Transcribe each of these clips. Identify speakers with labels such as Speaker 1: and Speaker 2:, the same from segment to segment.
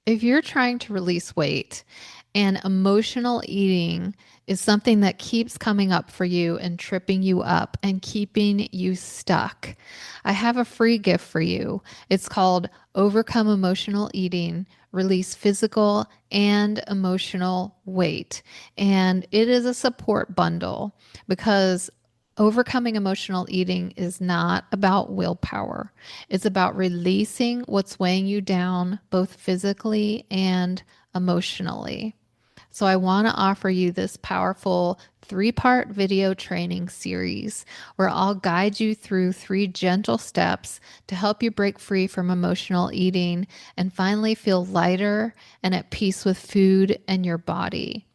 Speaker 1: If you're trying to release weight and emotional eating is something that keeps coming up for you and tripping you up and keeping you stuck, I have a free gift for you. It's called Overcome Emotional Eating, Release Physical and Emotional Weight. And it is a support bundle because overcoming emotional eating is not about willpower. It's about releasing what's weighing you down, both physically and emotionally. So, I want to offer you this powerful 3-part video training series where I'll guide you through 3 gentle steps to help you break free from emotional eating and finally feel lighter and at peace with food and your body.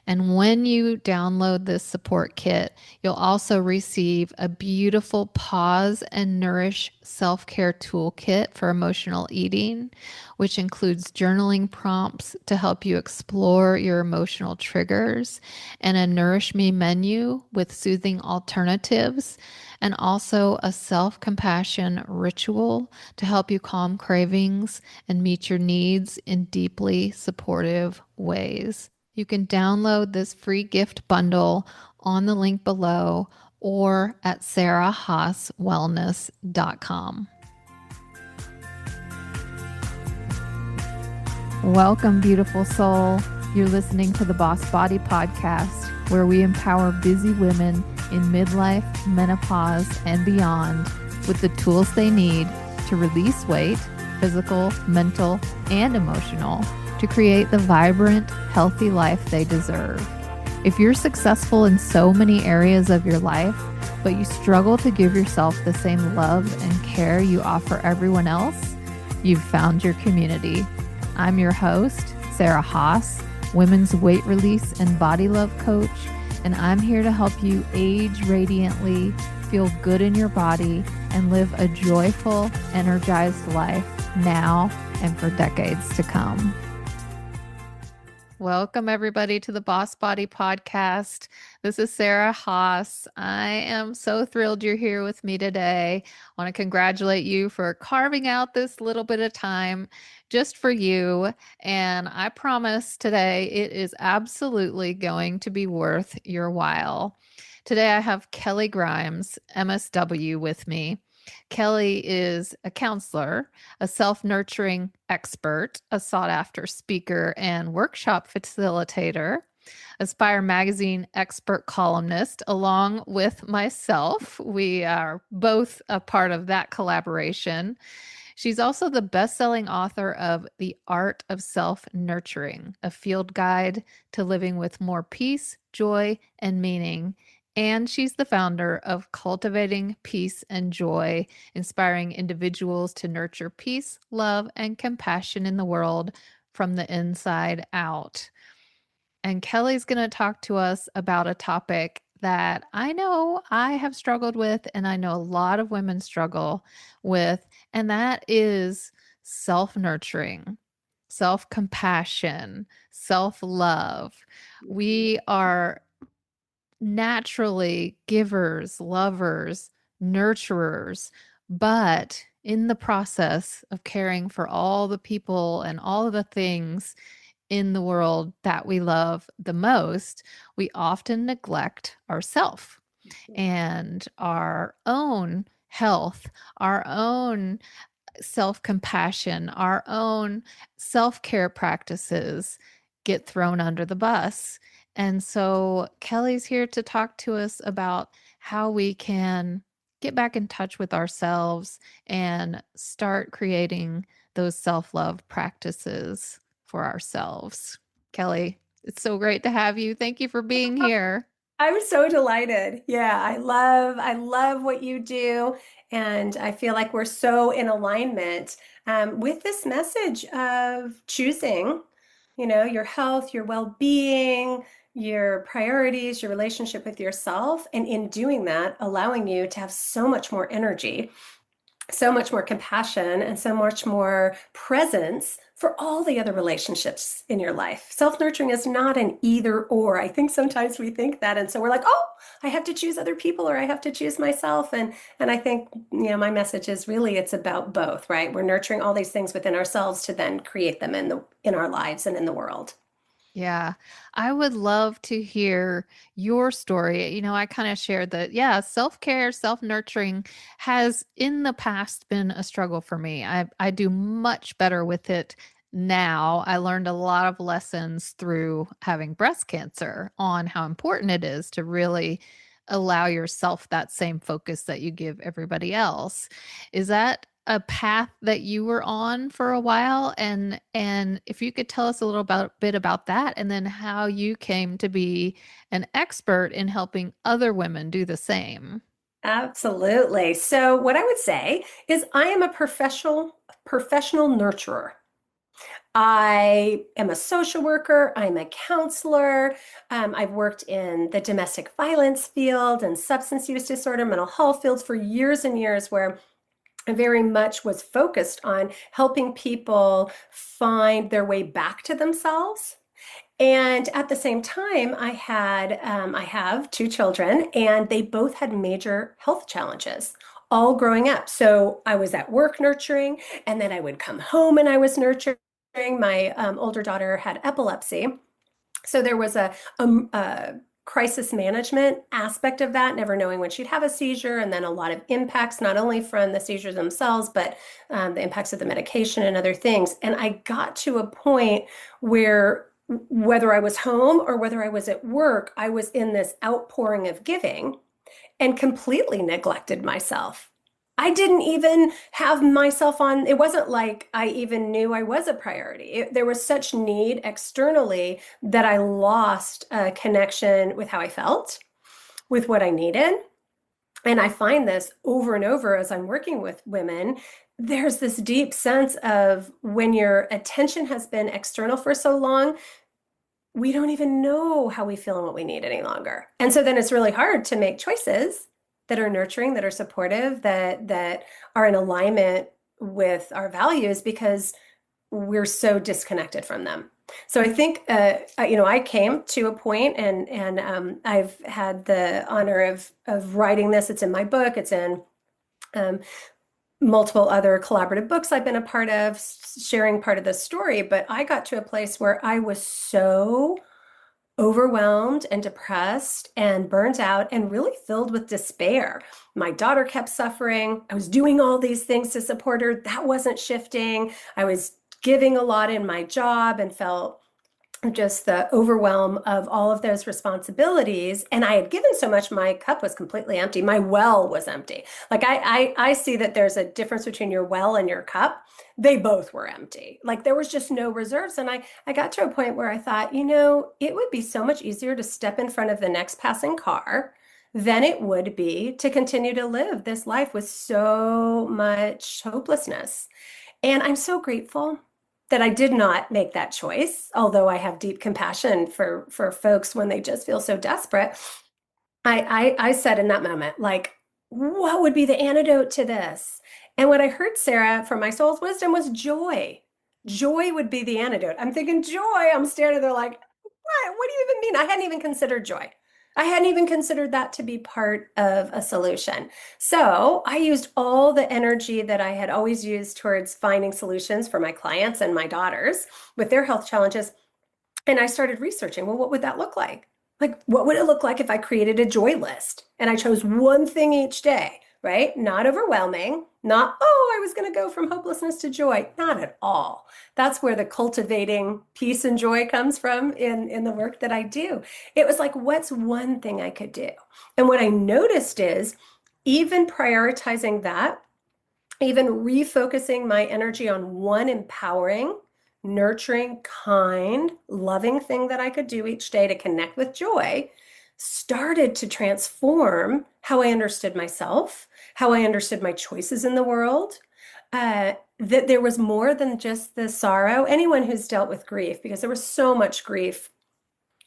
Speaker 1: And when you download this support kit, you'll also receive a beautiful Pause and Nourish self care toolkit for emotional eating, which includes journaling prompts to help you explore your emotional triggers, and a Nourish Me menu with soothing alternatives, and also a self compassion ritual to help you calm cravings and meet your needs in deeply supportive ways. You can download this free gift bundle on the link below or at sarahhaaswellness.com. Welcome, beautiful soul. You're listening to the Boss Body Podcast, where we empower busy women in midlife, menopause, and beyond with the tools they need to release weight, physical, mental, and emotional, to create the vibrant, healthy life they deserve. If you're successful in so many areas of your life, but you struggle to give yourself the same love and care you offer everyone else, you've found your community. I'm your host, Sarah Haas, women's weight release and body love coach, and I'm here to help you age radiantly, feel good in your body, and live a joyful, energized life now and for decades to come. Welcome, everybody, to the Boss Body Podcast. This is Sarah Haas. I am so thrilled you're here with me today. I want to congratulate you for carving out this little bit of time just for you. And I promise today it is absolutely going to be worth your while. Today I have Kelley Grimes, MSW, with me. Kelley is a counselor, a self nurturing expert, a sought after speaker and workshop facilitator, Aspire Magazine expert columnist, along with myself. We are both a part of that collaboration. She's also the best-selling author of The Art of Self-Nurturing, a field guide to living with more peace, joy, and meaning. And she's the founder of Cultivating Peace and Joy, inspiring individuals to nurture peace, love, and compassion in the world from the inside out. And Kelley's going to talk to us about a topic that I know I have struggled with, and I know a lot of women struggle with, and that is self nurturing, self compassion, self love. We are naturally givers, lovers, nurturers, but in the process of caring for all the people and all of the things in the world that we love the most, we often neglect ourselves and our own health, our own self compassion, our own self care practices get thrown under the bus. And so Kelley's here to talk to us about how we can get back in touch with ourselves and start creating those self love practices for ourselves. Kelley, it's so great to have you. Thank you for being here.
Speaker 2: I'm so delighted. Yeah, I love what you do, and I feel like we're so in alignment with this message of choosing, your health, your well-being, your priorities, your relationship with yourself, and in doing that, allowing you to have so much more energy, so much more compassion, and so much more presence for all the other relationships in your life. Self-nurturing is not an either or. I think sometimes we think that. And so we're like, oh, I have to choose other people or I have to choose myself. And I think, my message is really it's about both, right? We're nurturing all these things within ourselves to then create them in our lives and in the world.
Speaker 1: Yeah, I would love to hear your story. I kind of shared that, yeah, self-care, self-nurturing has in the past been a struggle for me. I do much better with it now. I learned a lot of lessons through having breast cancer on how important it is to really allow yourself that same focus that you give everybody else. Is that a path that you were on for a while, and if you could tell us a little bit about that, and then how you came to be an expert in helping other women do the same.
Speaker 2: Absolutely. So what I would say is I am a professional nurturer. I am a social worker. I'm a counselor. I've worked in the domestic violence field and substance use disorder, mental health fields for years and years, where I very much was focused on helping people find their way back to themselves. And at the same time, I have two children, and they both had major health challenges all growing up. So I was at work nurturing, and then I would come home and I was nurturing. My older daughter had epilepsy, so there was a crisis management aspect of that, never knowing when she'd have a seizure, and then a lot of impacts, not only from the seizures themselves, but the impacts of the medication and other things. And I got to a point where whether I was home or whether I was at work, I was in this outpouring of giving and completely neglected myself. I didn't even have myself on, it wasn't like I even knew I was a priority. There was such need externally that I lost a connection with how I felt, with what I needed. And I find this over and over as I'm working with women. There's this deep sense of when your attention has been external for so long, we don't even know how we feel and what we need any longer. And so then it's really hard to make choices that are nurturing, that are supportive, that are in alignment with our values because we're so disconnected from them. So I think, I came to a point, and I've had the honor of writing this. It's in my book. It's in um, multiple other collaborative books I've been a part of, sharing part of the story. But I got to a place where I was so overwhelmed and depressed and burnt out and really filled with despair. My daughter kept suffering. I was doing all these things to support her. That wasn't shifting. I was giving a lot in my job and felt just the overwhelm of all of those responsibilities. And I had given so much, my cup was completely empty. My well was empty. Like I see that there's a difference between your well and your cup. They both were empty. Like there was just no reserves. And I got to a point where I thought, it would be so much easier to step in front of the next passing car than it would be to continue to live this life with so much hopelessness. And I'm so grateful that I did not make that choice, although I have deep compassion for folks when they just feel so desperate. I said in that moment, like, what would be the antidote to this? And what I heard, Sarah, from my soul's wisdom was joy. Joy would be the antidote. I'm thinking joy. I'm standing there like, what do you even mean? I hadn't even considered joy. I hadn't even considered that to be part of a solution. So I used all the energy that I had always used towards finding solutions for my clients and my daughters with their health challenges. And I started researching, well, what would that look like? Like, what would it look like if I created a joy list and I chose one thing each day, right? Not overwhelming, not, oh, I was going to go from hopelessness to joy. Not at all. That's where the cultivating peace and joy comes from in the work that I do. It was like, what's one thing I could do? And what I noticed is even prioritizing that, even refocusing my energy on one empowering, nurturing, kind, loving thing that I could do each day to connect with joy started to transform how I understood myself, how I understood my choices in the world. That there was more than just the sorrow. Anyone who's dealt with grief, because there was so much grief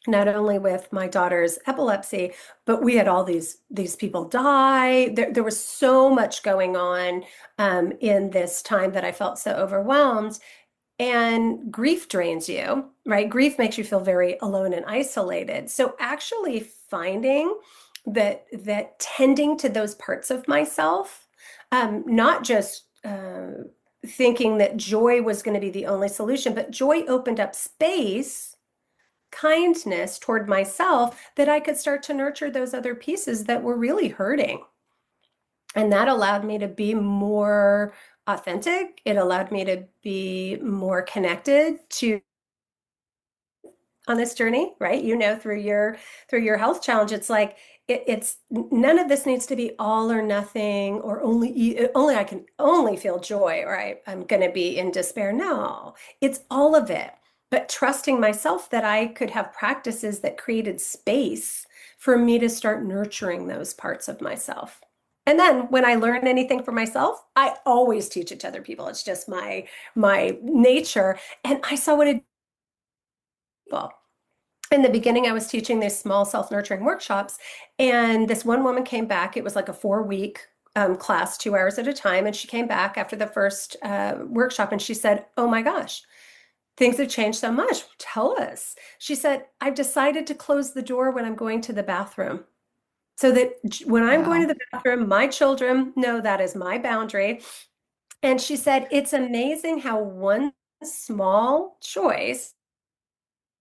Speaker 2: not only with my daughter's epilepsy, but we had all these people die. There was so much going on in this time that I felt so overwhelmed. And grief drains you, right? Grief makes you feel very alone and isolated. So actually finding that tending to those parts of myself, not just thinking that joy was going to be the only solution, but joy opened up space, kindness toward myself, that I could start to nurture those other pieces that were really hurting. And that allowed me to be more authentic. It allowed me to be more connected to on this journey, right? Through your health challenge, it's like it's none of this needs to be all or nothing, or only I can only feel joy, or I'm going to be in despair. No, it's all of it. But trusting myself that I could have practices that created space for me to start nurturing those parts of myself. And then when I learn anything for myself, I always teach it to other people. It's just my nature. And I saw what it well, in the beginning, I was teaching these small self-nurturing workshops, and this one woman came back. It was like a 4-week class, 2 hours at a time. And she came back after the first workshop and she said, "Oh my gosh, things have changed so much. Tell us." She said, "I've decided to close the door when I'm going to the bathroom, so that when I'm going
Speaker 1: Wow.
Speaker 2: to the bathroom, my children know that is my boundary." And she said, "It's amazing how one small choice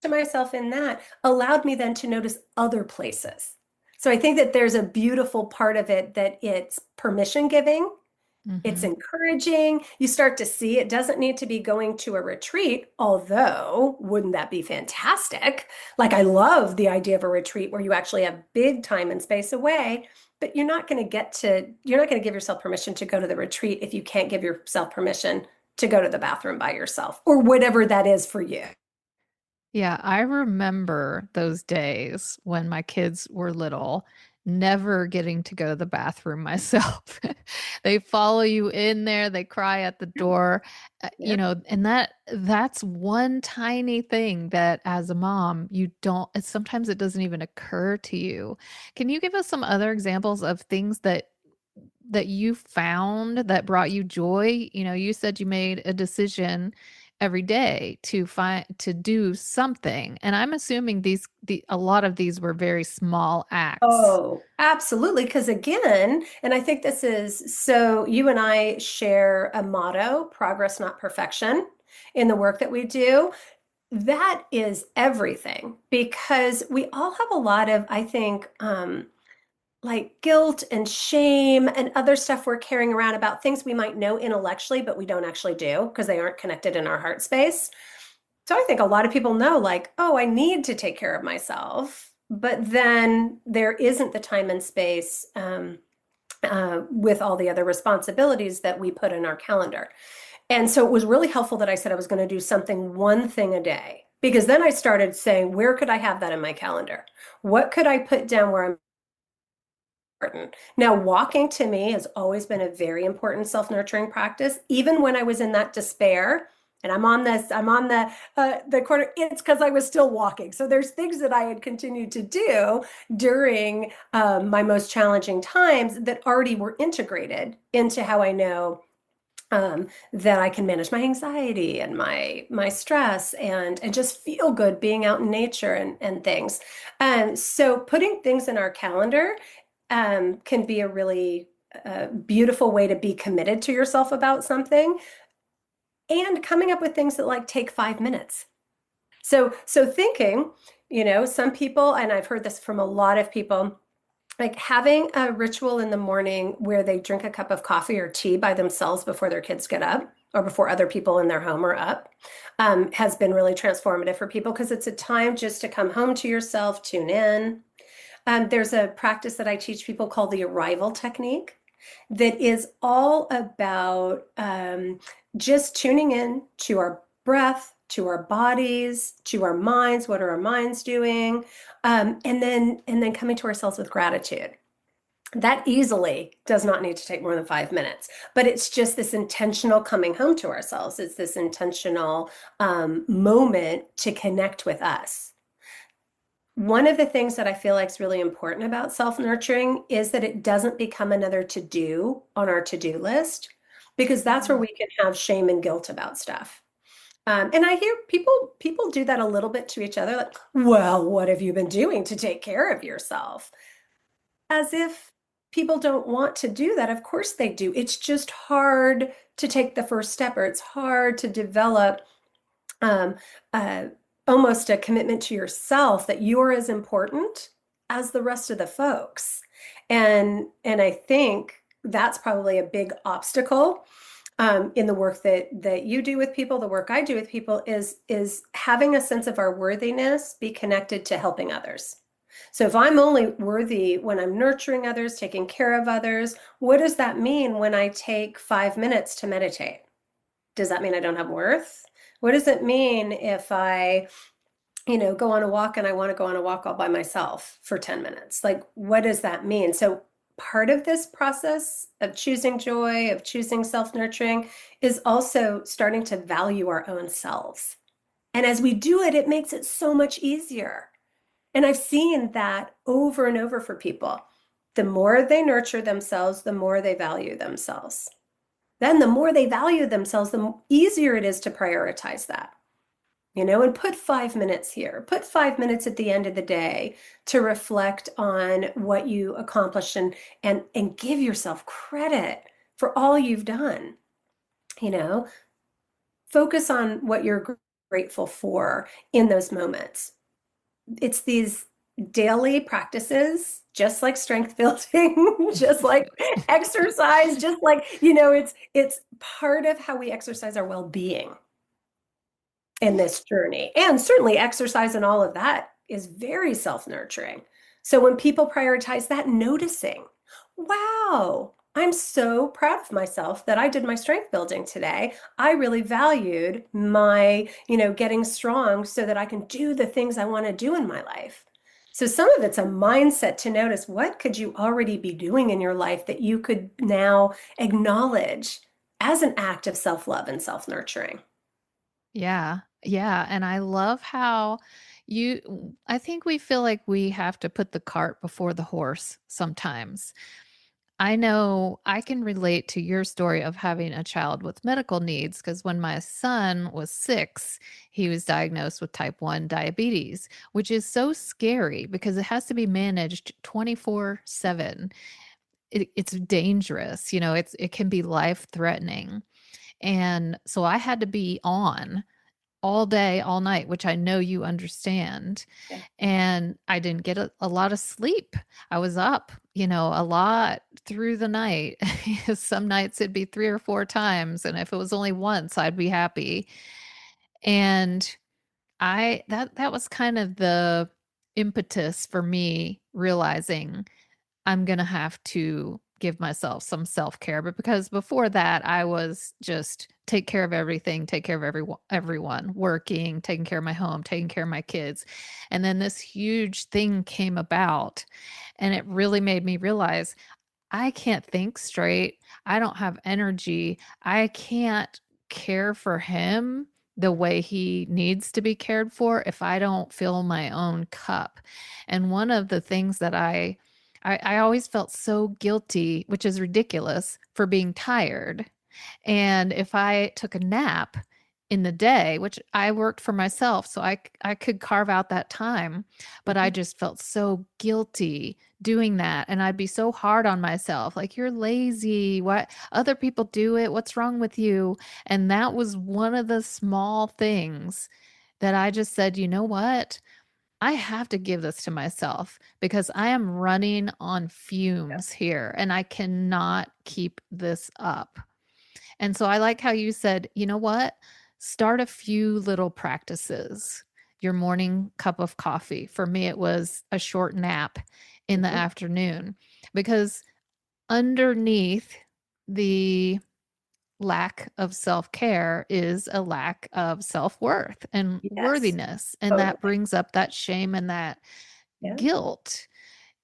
Speaker 2: to myself in that allowed me then to notice other places." So I think that there's a beautiful part of it, that it's permission giving, it's
Speaker 1: Hmm.
Speaker 2: encouraging. You start to see it doesn't need to be going to a retreat, although wouldn't that be fantastic? Like, I love the idea of a retreat where you actually have big time and space away, but you're not going to give yourself permission to go to the retreat if you can't give yourself permission to go to the bathroom by yourself, or whatever that is for you.
Speaker 1: Yeah, I remember those days when my kids were little, never getting to go to the bathroom myself. They follow you in there, they cry at the door,
Speaker 2: Yep.
Speaker 1: and that's one tiny thing that as a mom, you don't, sometimes it doesn't even occur to you. Can you give us some other examples of things that you found that brought you joy? You said you made a decision every day to do something. And I'm assuming a lot of these were very small acts.
Speaker 2: Oh, absolutely. Because again, and I think this is so you and I share a motto, progress, not perfection, in the work that we do. That is everything, because we all have a lot of, I think, like guilt and shame and other stuff we're carrying around about things we might know intellectually, but we don't actually do because they aren't connected in our heart space. So I think a lot of people know, like, oh, I need to take care of myself, but then there isn't the time and space with all the other responsibilities that we put in our calendar. And so it was really helpful that I said I was going to do something, one thing a day, because then I started saying, where could I have that in my calendar? What could I put down where I'm important? Now, walking to me has always been a very important self-nurturing practice. Even when I was in that despair, and I'm on the corner, it's because I was still walking. So there's things that I had continued to do during my most challenging times that already were integrated into how I know that I can manage my anxiety and my stress, and just feel good being out in nature and things. So putting things in our calendar can be a really beautiful way to be committed to yourself about something, and coming up with things that like take 5 minutes. So thinking, some people, and I've heard this from a lot of people, like having a ritual in the morning where they drink a cup of coffee or tea by themselves before their kids get up, or before other people in their home are up, has been really transformative for people, because it's a time just to come home to yourself, tune in. There's a practice that I teach people called the arrival technique, that is all about just tuning in to our breath, to our bodies, to our minds. What are our minds doing? And then coming to ourselves with gratitude. That easily does not need to take more than 5 minutes, but it's just this intentional coming home to ourselves. It's this intentional moment to connect with us. One of the things that I feel like is really important about self-nurturing is that it doesn't become another to-do on our to-do list, because that's where
Speaker 1: Mhm.
Speaker 2: we can have shame and guilt about stuff. And I hear people do that a little bit to each other, like, well, what have you been doing to take care of yourself? As if people don't want to do that. Of course they do. It's just hard to take the first step, or it's hard to develop um, uh, almost a commitment to yourself that you're as important as the rest of the folks. And I think that's probably a big obstacle in the work that you do with people, the work I do with people is having a sense of our worthiness be connected to helping others. So if I'm only worthy when I'm nurturing others, taking care of others, what does that mean when I take 5 minutes to meditate? Does that mean I don't have worth? What does it mean if I, go on a walk and I want to go on a walk all by myself for 10 minutes? Like, what does that mean? So part of this process of choosing joy, of choosing self-nurturing, is also starting to value our own selves. And as we do it, it makes it so much easier. And I've seen that over and over for people. The more they nurture themselves, the more they value themselves. Then the more they value themselves, the easier it is to prioritize that, and put 5 minutes here, put 5 minutes at the end of the day to reflect on what you accomplished and give yourself credit for all you've done, you know, focus on what you're grateful for in those moments. It's these daily practices, just like strength building, just like exercise, just like, it's part of how we exercise our well-being in this journey. And certainly exercise and all of that is very self-nurturing. So when people prioritize that, noticing, wow, I'm so proud of myself that I did my strength building today. I really valued my, getting strong so that I can do the things I want to do in my life. So some of it's a mindset to notice what could you already be doing in your life that you could now acknowledge as an act of self-love and self-nurturing.
Speaker 1: Yeah. Yeah. And I love how I think we feel like we have to put the cart before the horse sometimes. I know I can relate to your story of having a child with medical needs because when my son was 6, he was diagnosed with type 1 diabetes, which is so scary because it has to be managed 24/7. It's dangerous, it can be life threatening. And so I had to be on all day, all night, which I know you understand.
Speaker 2: Yeah.
Speaker 1: And I didn't get a lot of sleep. I was up, a lot through the night. Some nights it'd be 3 or 4 times. And if it was only once, I'd be happy. And that was kind of the impetus for me realizing I'm going to have to give myself some self-care. But because before that, I was just take care of everything, take care of everyone, working, taking care of my home, taking care of my kids. And then this huge thing came about, and it really made me realize I can't think straight. I don't have energy. I can't care for him the way he needs to be cared for if I don't fill my own cup. And one of the things that I always felt so guilty, which is ridiculous, for being tired. And if I took a nap in the day, which I worked for myself, so I could carve out that time, but I
Speaker 2: Mhm.
Speaker 1: just felt so guilty doing that. And I'd be so hard on myself, like, you're lazy. What other people do it? What's wrong with you? And that was one of the small things that I just said, you know what? I have to give this to myself because I am running on
Speaker 2: Yeah.
Speaker 1: fumes here and I cannot keep this up. And so I like how you said, you know what? Start a few little practices. Your morning cup of coffee. For me, it was a short nap in the
Speaker 2: Mhm.
Speaker 1: afternoon because underneath the lack of self care is a lack of self worth and
Speaker 2: Yes,
Speaker 1: worthiness. And that
Speaker 2: totally.
Speaker 1: brings up that shame and that
Speaker 2: Yeah.
Speaker 1: guilt.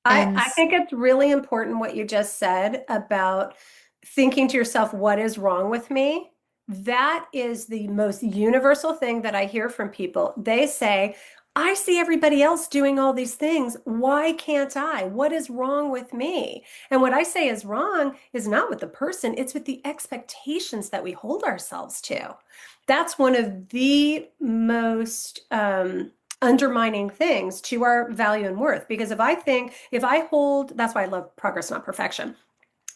Speaker 2: I,
Speaker 1: And
Speaker 2: I think it's really important what you just said about thinking to yourself, what is wrong with me? That is the most universal thing that I hear from people. They say, I see everybody else doing all these things. Why can't I? What is wrong with me? And what I say is wrong is not with the person, it's with the expectations that we hold ourselves to. That's one of the most undermining things to our value and worth. Because if I hold, that's why I love progress, not perfection.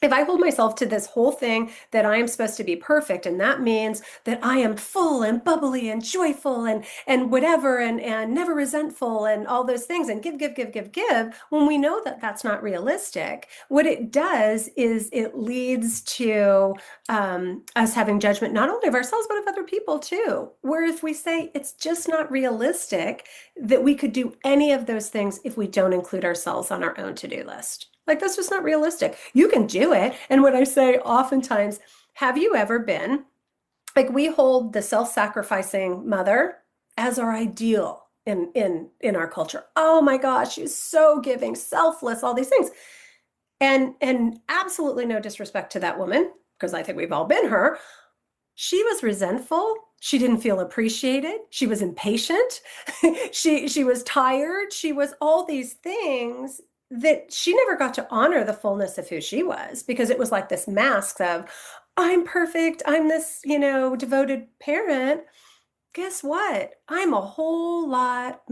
Speaker 2: If I hold myself to this whole thing that I am supposed to be perfect, and that means that I am full and bubbly and joyful and whatever and never resentful and all those things and give, when we know that that's not realistic, what it does is it leads to us having judgment not only of ourselves but of other people too. Where if we say it's just not realistic that we could do any of those things if we don't include ourselves on our own to-do list. Like, that's just not realistic. You can do it. And what I say oftentimes, have you ever been like we hold the self-sacrificing mother as our ideal in our culture. Oh my gosh, she's so giving, selfless, all these things. And absolutely no disrespect to that woman, because I think we've all been her. She was resentful. She didn't feel appreciated. She was impatient. She was tired. She was all these things that she never got to honor the fullness of who she was because it was like this mask of, I'm perfect. I'm this, devoted parent. Guess what? I'm a whole lot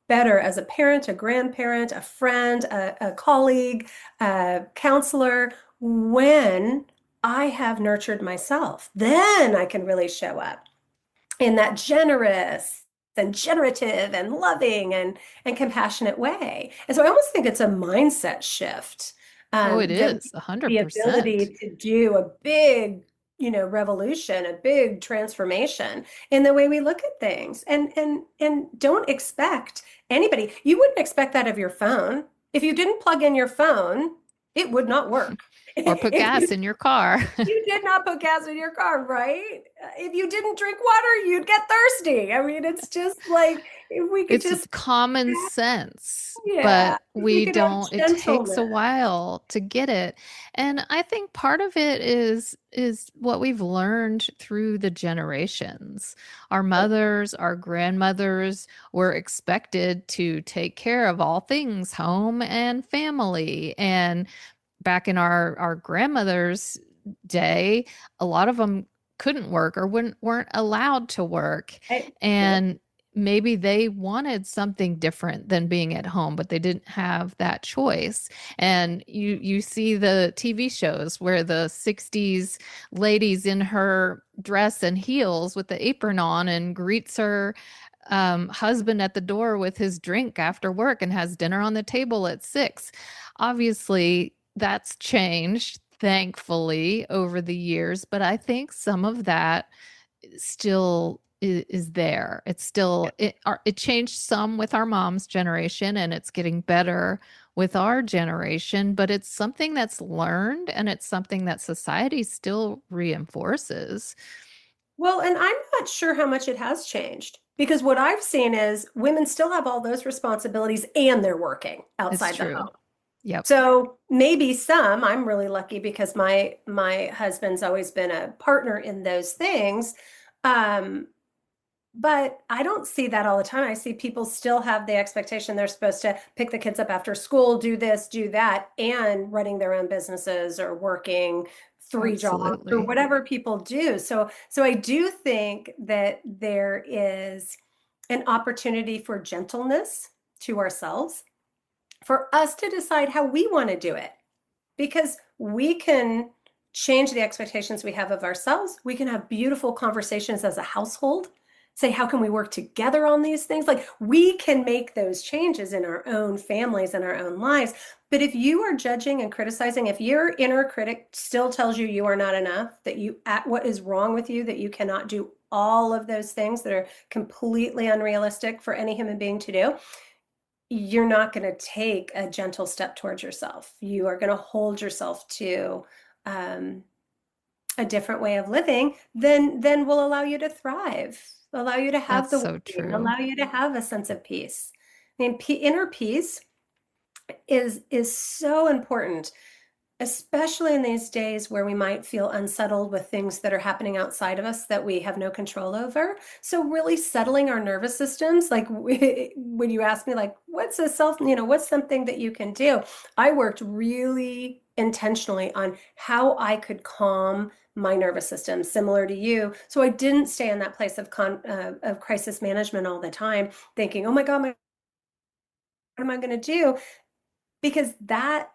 Speaker 2: better as a parent, a grandparent, a friend, a colleague, a counselor when I have nurtured myself. Then I can really show up in that generous and generative and loving and compassionate way. And so I almost think it's a mindset shift
Speaker 1: Oh, it
Speaker 2: that
Speaker 1: is
Speaker 2: the
Speaker 1: 100%.
Speaker 2: ability to do a big, revolution, a big transformation in the way we look at things. And don't expect anybody. You wouldn't expect that of your phone. If you didn't plug in your phone, it would not work.
Speaker 1: Or put
Speaker 2: If
Speaker 1: gas
Speaker 2: you
Speaker 1: in your car.
Speaker 2: you did not put gas in your car, right? If you didn't drink water, you'd get thirsty. I mean, it's just like if we could
Speaker 1: It's
Speaker 2: just,
Speaker 1: common sense,
Speaker 2: yeah,
Speaker 1: but
Speaker 2: if we
Speaker 1: we
Speaker 2: could have
Speaker 1: don't, it takes a
Speaker 2: gentleness.
Speaker 1: while to get it. And I think part of it is what we've learned through the generations. Our mothers, our grandmothers were expected to take care of all things home and family. And back in our grandmother's day, a lot of them couldn't work or weren't allowed to work.
Speaker 2: Yep.
Speaker 1: And maybe they wanted something different than being at home, but they didn't have that choice. And you see the TV shows where the 60s ladies in her dress and heels with the apron on and greets her husband at the door with his drink after work and has dinner on the table at 6. Obviously, that's changed, thankfully, over the years, but I think some of that still is there. It's still it changed some with our mom's generation and it's getting better with our generation, but it's something that's learned and it's something that society still reinforces.
Speaker 2: Well, and I'm not sure how much it has changed because what I've seen is women still have all those responsibilities and they're working
Speaker 1: It's
Speaker 2: outside the
Speaker 1: true.
Speaker 2: home.
Speaker 1: Yep.
Speaker 2: So maybe some, I'm really lucky because my husband's always been a partner in those things. Um, But I don't see that all the time. I see people still have the expectation they're supposed to pick the kids up after school, do this, do that, and running their own businesses or working 3 jobs or
Speaker 1: Absolutely.
Speaker 2: whatever people do. So I do think that there is an opportunity for gentleness to ourselves, for us to decide how we want to do it because we can change the expectations we have of ourselves. We can have beautiful conversations as a household, say, how can we work together on these things? Like we can make those changes in our own families and our own lives. But if you are judging and criticizing, if your inner critic still tells you you are not enough, that you at what is wrong with you, that you cannot do all of those things that are completely unrealistic for any human being to do, you're not going to take a gentle step towards yourself. You are going to hold yourself to um, a different way of living than will allow you to thrive, allow you to have
Speaker 1: That's
Speaker 2: the
Speaker 1: so
Speaker 2: well-being,
Speaker 1: true.
Speaker 2: allow you to have a sense of peace. I mean, inner peace is so important. especially in these days where we might feel unsettled with things that are happening outside of us that we have no control over. So really settling our nervous systems, like when you ask me like, what's a self, what's something that you can do? I worked really intentionally on how I could calm my nervous system, similar to you. So I didn't stay in that place of crisis management all the time, thinking, "Oh my God, what am I going to do?" Because that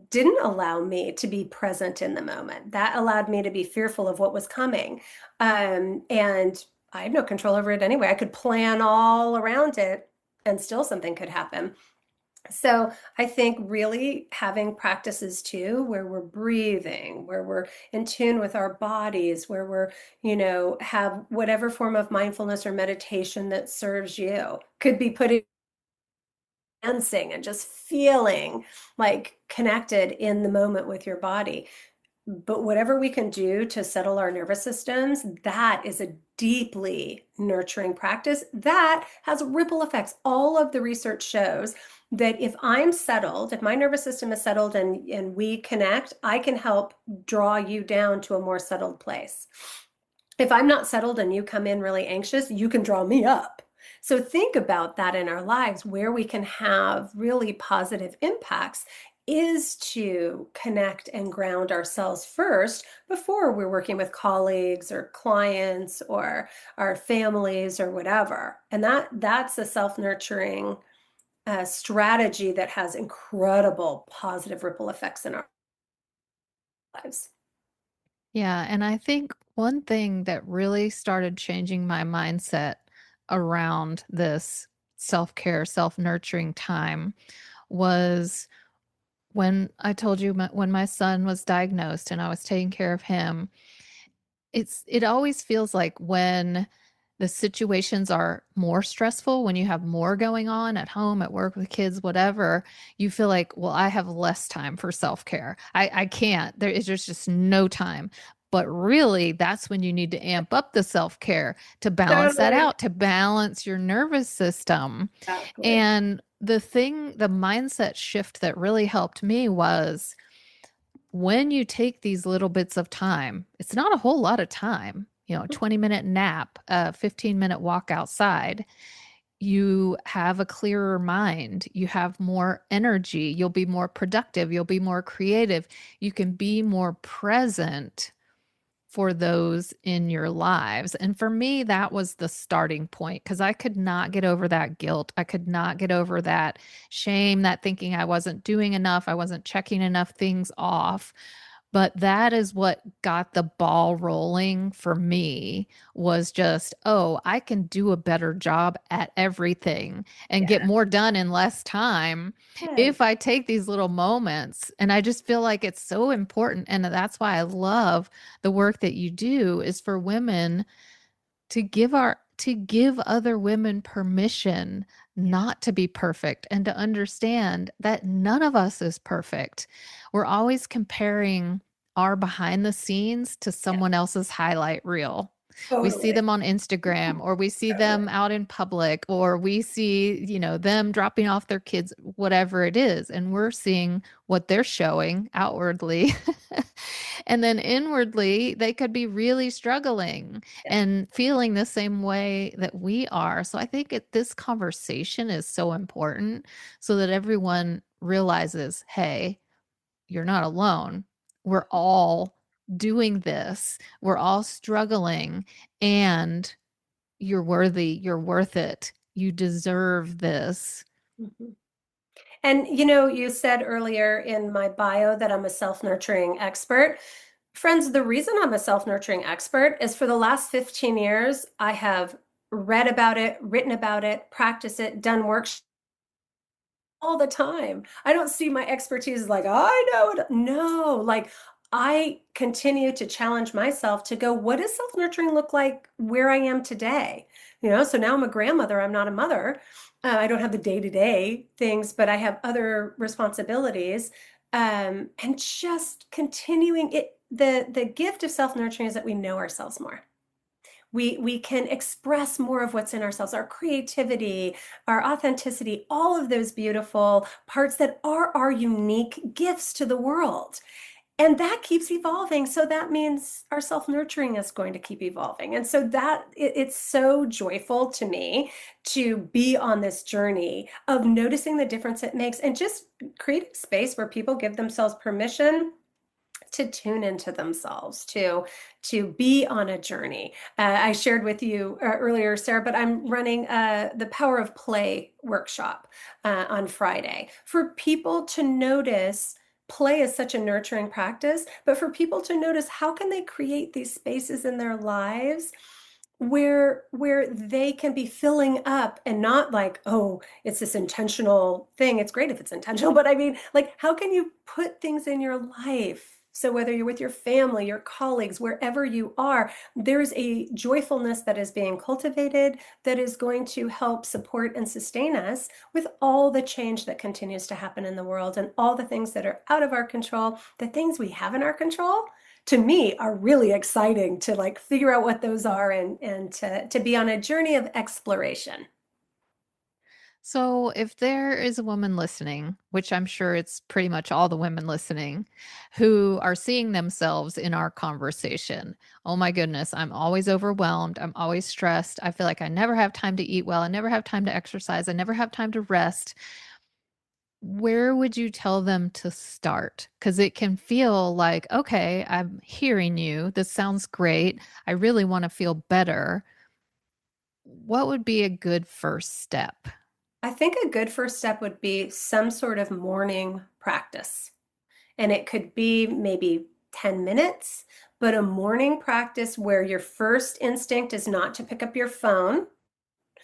Speaker 2: didn't allow me to be present in the moment. That allowed me to be fearful of what was coming. And I had no control over it anyway. I could plan all around it and still something could happen. So I think really having practices too, where we're breathing, where we're in tune with our bodies, where have whatever form of mindfulness or meditation that serves you. Could be putting dancing and just feeling like connected in the moment with your body. But whatever we can do to settle our nervous systems, that is a deeply nurturing practice that has ripple effects. All of the research shows that if I'm settled, if my nervous system is settled and we connect, I can help draw you down to a more settled place. If I'm not settled and you come in really anxious, you can draw me up. So think about that in our lives where we can have really positive impacts is to connect and ground ourselves first before we're working with colleagues or clients or our families or whatever. And that's a self-nurturing strategy that has incredible positive ripple effects in our lives.
Speaker 1: Yeah, and I think one thing that really started changing my mindset around this self-care, self-nurturing time was when I told you when my son was diagnosed and I was taking care of him. It always feels like when the situations are more stressful, when you have more going on at home, at work with kids, whatever, you feel like, well, I have less time for self-care. I can't. There's just no time. But really, that's when you need to amp up the self-care to balance that
Speaker 2: Totally.
Speaker 1: out, to balance your nervous system.
Speaker 2: Exactly.
Speaker 1: And the mindset shift that really helped me was when you take these little bits of time, it's not a whole lot of time, a 20-minute nap, a 15-minute walk outside, you have a clearer mind, you have more energy, you'll be more productive, you'll be more creative, you can be more present for those in your lives. And for me, that was the starting point because I could not get over that guilt. I could not get over that shame, that thinking I wasn't doing enough, I wasn't checking enough things off. But that is what got the ball rolling for me was just, oh, I can do a better job at everything and get
Speaker 2: Yeah.
Speaker 1: more done in less time
Speaker 2: Yes.
Speaker 1: if I take these little moments. And I just feel like it's so important. And that's why I love the work that you do is for women to give other women permission
Speaker 2: Yeah.
Speaker 1: not to be perfect and to understand that none of us is perfect. We're always comparing our behind the scenes to
Speaker 2: Yeah.
Speaker 1: someone else's highlight reel. We see
Speaker 2: Totally.
Speaker 1: them on Instagram or we see
Speaker 2: Totally.
Speaker 1: them out in public or we see, them dropping off their kids, whatever it is. And we're seeing what they're showing outwardly. And then inwardly, they could be really struggling
Speaker 2: Yeah.
Speaker 1: and feeling the same way that we are. So I think this conversation is so important so that everyone realizes, hey, you're not alone. We're all doing this. We're all struggling and you're worthy. You're worth it. You deserve this.
Speaker 2: Mhm. And you said earlier in my bio that I'm a self-nurturing expert. Friends, the reason I'm a self-nurturing expert is for the last 15 years, I have read about it, written about it, practiced it, done workshops all the time. I don't see my expertise as like, I know it. No, like I continue to challenge myself to go, what does self-nurturing look like where I am today? So now I'm a grandmother, I'm not a mother. I don't have the day-to-day things, but I have other responsibilities. And just continuing it, the gift of self-nurturing is that we know ourselves more. We can express more of what's in ourselves, our creativity, our authenticity, all of those beautiful parts that are our unique gifts to the world. And that keeps evolving. So that means our self-nurturing is going to keep evolving. And so it's so joyful to me to be on this journey of noticing the difference it makes and just creating space where people give themselves permission to tune into themselves, to be on a journey. I shared with you earlier, Sarah, but I'm running the Power of Play workshop on Friday for people to notice. Play is such a nurturing practice, but for people to notice how can they create these spaces in their lives where they can be filling up and not like, oh, it's this intentional thing. It's great if it's intentional, but I mean, like, how can you put things in your life? So whether you're with your family, your colleagues, wherever you are, there's a joyfulness that is being cultivated that is going to help support and sustain us with all the change that continues to happen in the world and all the things that are out of our control, the things we have in our control to me are really exciting to like figure out what those are and to be on a journey of exploration.
Speaker 1: So, if there is a woman listening, which I'm sure it's pretty much all the women listening, who are seeing themselves in our conversation, oh my goodness, I'm always overwhelmed. I'm always stressed. I feel like I never have time to eat well. I never have time to exercise. I never have time to rest. Where would you tell them to start? Because it can feel like, okay, I'm hearing you. This sounds great. I really want to feel better. What would be a good first step?
Speaker 2: I think a good first step would be some sort of morning practice. And it could be maybe 10 minutes, but a morning practice where your first instinct is not to pick up your phone.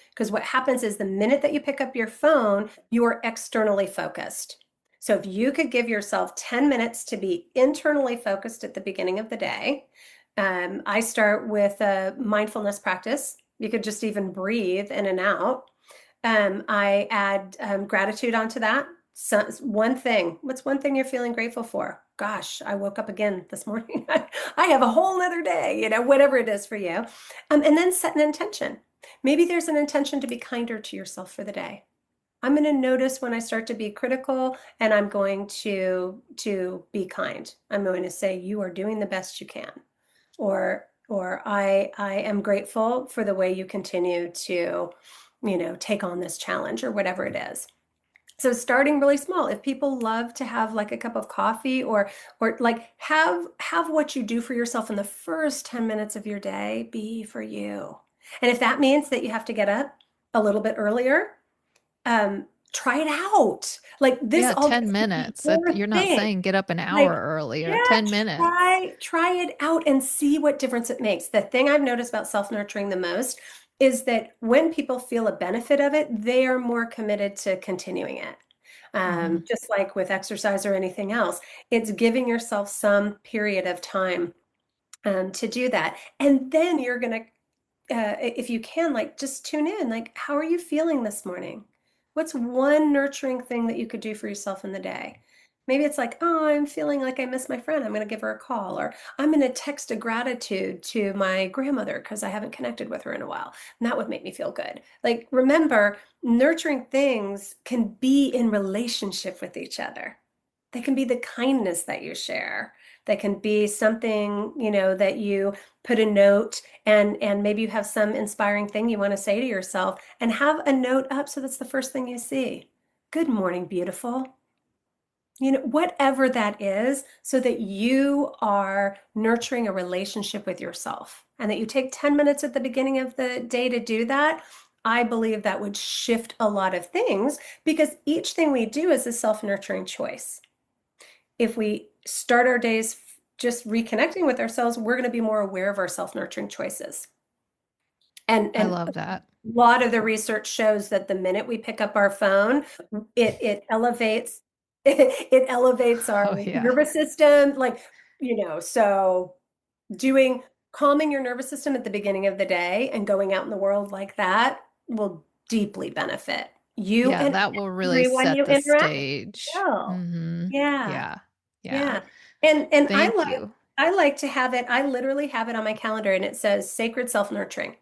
Speaker 2: Because what happens is the minute that you pick up your phone, you are externally focused. So if you could give yourself 10 minutes to be internally focused at the beginning of the day, I start with a mindfulness practice. You could just even breathe in and out. I add gratitude onto that. So, one thing, what's one thing you're feeling grateful for? Gosh, I woke up again this morning. I have a whole nother day, whatever it is for you. And then set an intention. Maybe there's an intention to be kinder to yourself for the day. I'm going to notice when I start to be critical and I'm going to be kind. I'm going to say you are doing the best you can. Or I am grateful for the way you continue to, take on this challenge or whatever it is. So starting really small. If people love to have like a cup of coffee or like have what you do for yourself in the first 10 minutes of your day be for you. And if that means that you have to get up a little bit earlier, try it out. Like this
Speaker 1: Yeah,
Speaker 2: all
Speaker 1: 10
Speaker 2: gets to be
Speaker 1: minutes.
Speaker 2: your
Speaker 1: You're not
Speaker 2: thing.
Speaker 1: saying get up an hour
Speaker 2: Like,
Speaker 1: earlier,
Speaker 2: yeah,
Speaker 1: 10 minutes.
Speaker 2: try it out and see what difference it makes. The thing I've noticed about self-nurturing the most is that when people feel a benefit of it, they are more committed to continuing it.
Speaker 1: Hmm.
Speaker 2: Just like with exercise or anything else, it's giving yourself some period of time to do that. And then you're going to if you can, like just tune in, like, how are you feeling this morning? What's one nurturing thing that you could do for yourself in the day? Maybe it's like, oh, I'm feeling like I miss my friend. I'm going to give her a call, or I'm going to text a gratitude to my grandmother because I haven't connected with her in a while. And that would make me feel good. Like, remember, nurturing things can be in relationship with each other. They can be the kindness that you share. They can be something, that you put a note and maybe you have some inspiring thing you want to say to yourself and have a note up so that's the first thing you see. Good morning, beautiful. Whatever that is, so that you are nurturing a relationship with yourself and that you take 10 minutes at the beginning of the day to do that. I believe that would shift a lot of things because each thing we do is a self-nurturing choice. If we start our days just reconnecting with ourselves, we're going to be more aware of our self-nurturing choices.
Speaker 1: I
Speaker 2: And a
Speaker 1: love that.
Speaker 2: lot of the research shows that the minute we pick up our phone, it elevates it elevates our
Speaker 1: Oh, yeah.
Speaker 2: nervous system. Like, so doing calming your nervous system at the beginning of the day and going out in the world like that will deeply benefit you
Speaker 1: Yeah,
Speaker 2: and
Speaker 1: that will really
Speaker 2: everyone
Speaker 1: set
Speaker 2: you
Speaker 1: the
Speaker 2: interact with.
Speaker 1: stage.
Speaker 2: Oh,
Speaker 1: Hmm.
Speaker 2: yeah.
Speaker 1: Yeah. Yeah.
Speaker 2: Yeah. And I
Speaker 1: Thank
Speaker 2: love
Speaker 1: you.
Speaker 2: I like to have it, I literally have it on my calendar and it says sacred self-nurturing.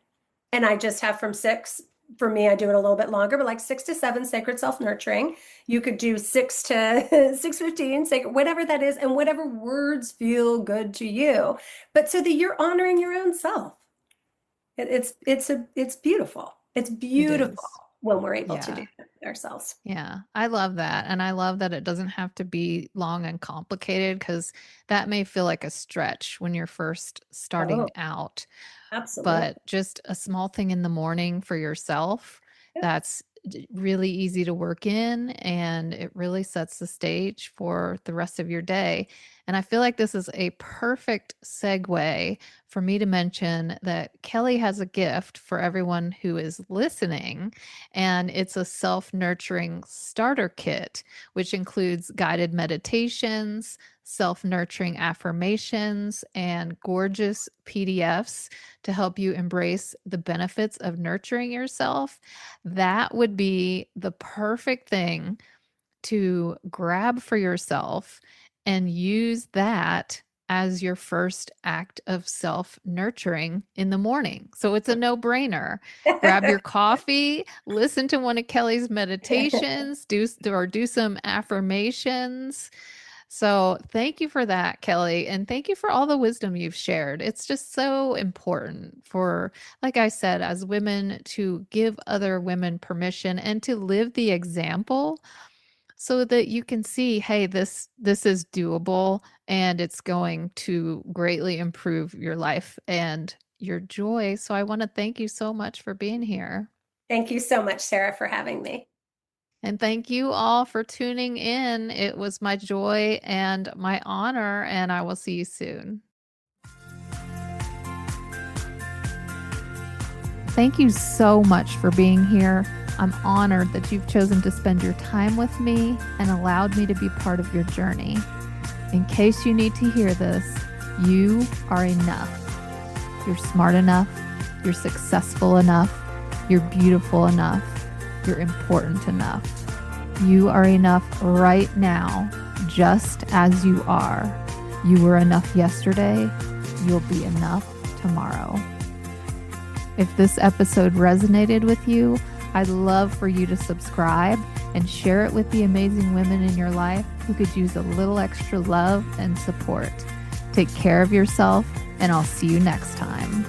Speaker 2: And I just have from six, for me, I do it a little bit longer, but like 6 to 7 sacred self-nurturing. You could do 6 to 6:15, sacred, whatever that is, and whatever words feel good to you. But so that you're honoring your own self. It's beautiful. It's
Speaker 1: It
Speaker 2: beautiful
Speaker 1: is.
Speaker 2: when we're able to do
Speaker 1: Yeah.
Speaker 2: that with ourselves.
Speaker 1: Yeah, I love that. And I love that it doesn't have to be long and complicated because that may feel like a stretch when you're first starting
Speaker 2: Oh,
Speaker 1: out.
Speaker 2: absolutely.
Speaker 1: But just a small thing in the morning for yourself
Speaker 2: Yeah.
Speaker 1: that's really easy to work in, and it really sets the stage for the rest of your day. And I feel like this is a perfect segue for me to mention that Kelley has a gift for everyone who is listening, and it's a self nurturing starter kit, which includes guided meditations, self nurturing affirmations, and gorgeous PDFs to help you embrace the benefits of nurturing yourself. That would be the perfect thing to grab for yourself and use that as your first act of self nurturing in the morning. So it's a no brainer. Grab your coffee, listen to one of Kelley's meditations, do some affirmations. So thank you for that, Kelley. And thank you for all the wisdom you've shared. It's just so important for, like I said, as women to give other women permission and to live the example so that you can see, hey, this is doable and it's going to greatly improve your life and your joy. So I want to thank you so much for being here.
Speaker 2: Thank you so much, Sarah, for having me.
Speaker 1: And thank you all for tuning in. It was my joy and my honor, and I will see you soon. Thank you so much for being here. I'm honored that you've chosen to spend your time with me and allowed me to be part of your journey. In case you need to hear this, you are enough. You're smart enough. You're successful enough. You're beautiful enough. You're important enough. You are enough right now, just as you are. You were enough yesterday. You'll be enough tomorrow. If this episode resonated with you, I'd love for you to subscribe and share it with the amazing women in your life who could use a little extra love and support. Take care of yourself, and I'll see you next time.